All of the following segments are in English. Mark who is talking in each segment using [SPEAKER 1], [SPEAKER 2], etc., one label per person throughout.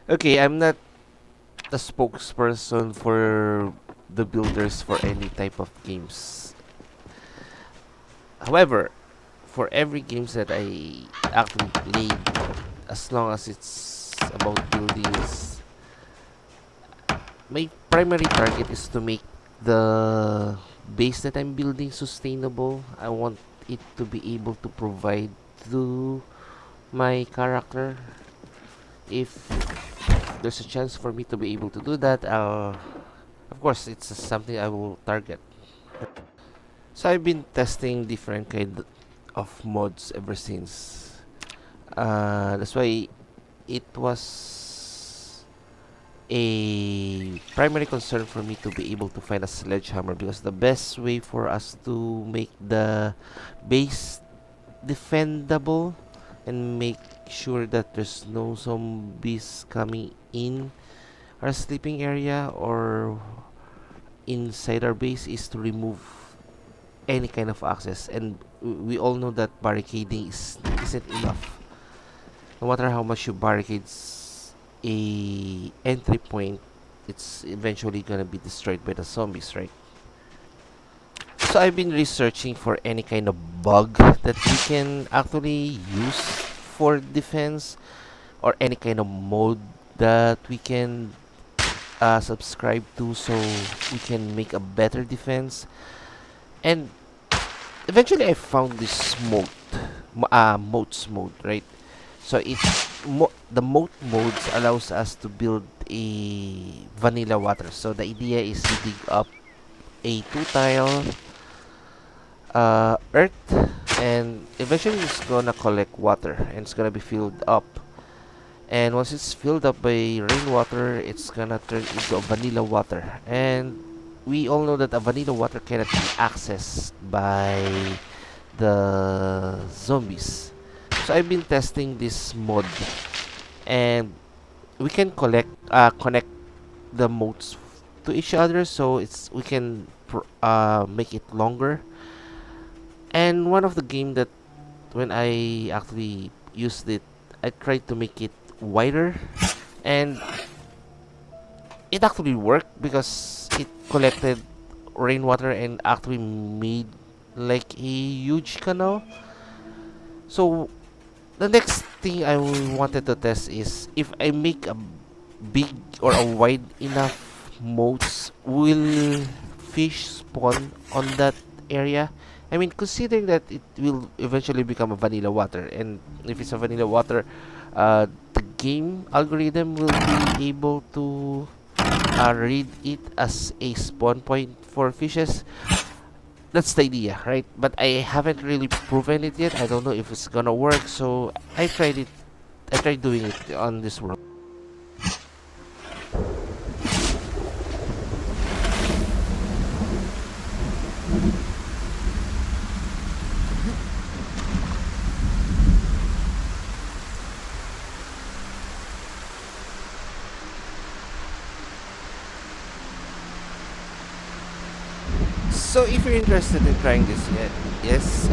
[SPEAKER 1] Okay, I'm not the spokesperson for the builders for any type of games. However, for every games that I actually played, as long as it's about buildings, my primary target is to make the base that I'm building sustainable. I want it to be able to provide to my character. If there's a chance for me to be able to do that, of course, it's something I will target. So I've been testing different kind of mods ever since. That's why it was a primary concern for me to be able to find a sledgehammer, because the best way for us to make the base defendable and make sure that there's no zombies coming in our sleeping area or inside our base is to remove any kind of access. And we all know that barricading isn't enough. No matter how much you barricades a entry point, it's eventually gonna be destroyed by the zombies, right? So I've been researching for any kind of bug that we can actually use for defense, or any kind of mode that we can subscribe to, so we can make a better defense. And eventually I found this Moats mode, right? So the moat modes allows us to build a vanilla water. So the idea is to dig up a two tile earth, and eventually it's gonna collect water and it's gonna be filled up. And once it's filled up by rainwater, it's gonna turn into a vanilla water. And we all know that a vanilla water cannot be accessed by the zombies. So I've been testing this mod, and we can connect the modes to each other, so it's we can make it longer. And one of the game that when I actually used it, I tried to make it wider, and it actually worked because it collected rainwater and actually made like a huge canal. So the next thing I wanted to test is if I make a big or a wide enough moats, will fish spawn on that area? I mean, considering that it will eventually become a vanilla water, and if it's a vanilla water, the game algorithm will be able to read it as a spawn point for fishes. That's the idea, right? But I haven't really proven it yet. I don't know if it's gonna work, so I tried it. I tried doing it on this world. So if you're interested in trying this, yes,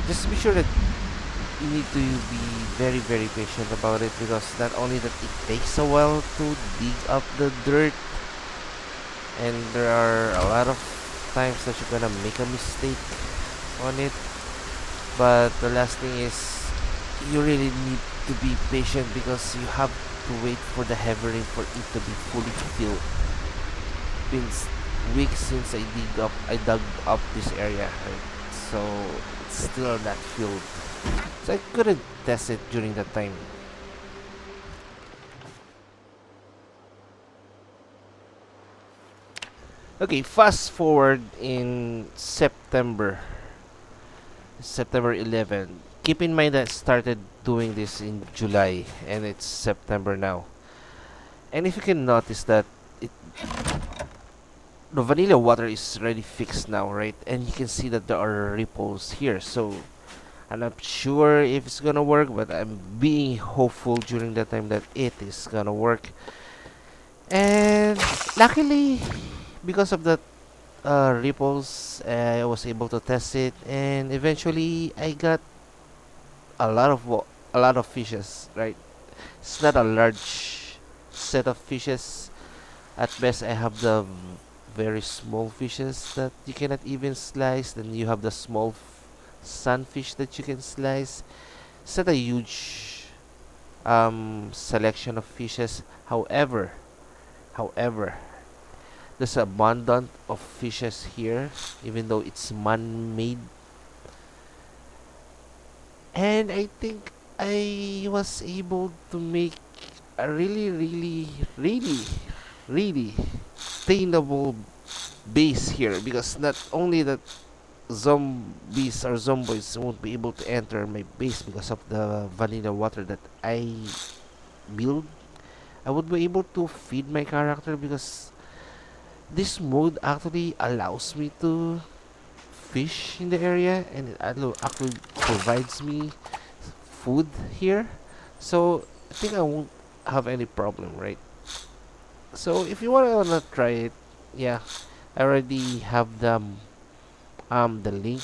[SPEAKER 1] just be sure that you need to be very very patient about it, because not only that it takes a while to dig up the dirt, and there are a lot of times that you're gonna make a mistake on it. But the last thing is you really need to be patient, because you have to wait for the heavy rain for it to be fully filled. Been weeks since I dug up this area, right? So it's still not filled. So I couldn't test it during that time. Okay, fast forward in September 11. Keep in mind that I started doing this in July and it's September now. And if you can notice that it the vanilla water is already fixed now, right? And you can see that there are ripples here. So I'm not sure if it's gonna work, but I'm being hopeful during that time that it is gonna work. And luckily, because of the ripples, I was able to test it, and eventually I got a lot of a lot of fishes, right? It's not a large set of fishes. At best, I have the very small fishes that you cannot even slice. Then you have the small sunfish that you can slice. It's not a huge selection of fishes. However, there's abundant of fishes here, even though it's man-made. And I think I was able to make a really sustainable base here, because not only that zombies or zomboids won't be able to enter my base because of the vanilla water that I build. I would be able to feed my character because this mode actually allows me to fish in the area, and it actually provides me food here. So I think I won't have any problem, right? So if you wanna try it, yeah, I already have the link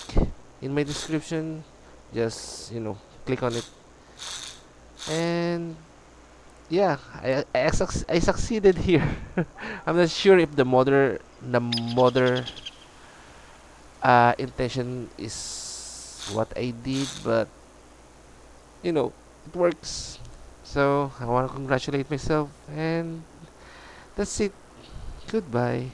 [SPEAKER 1] in my description. Just click on it, and yeah, I succeeded here. I'm not sure if the mother intention is what I did, but it works. So I want to congratulate myself, and that's it. Goodbye.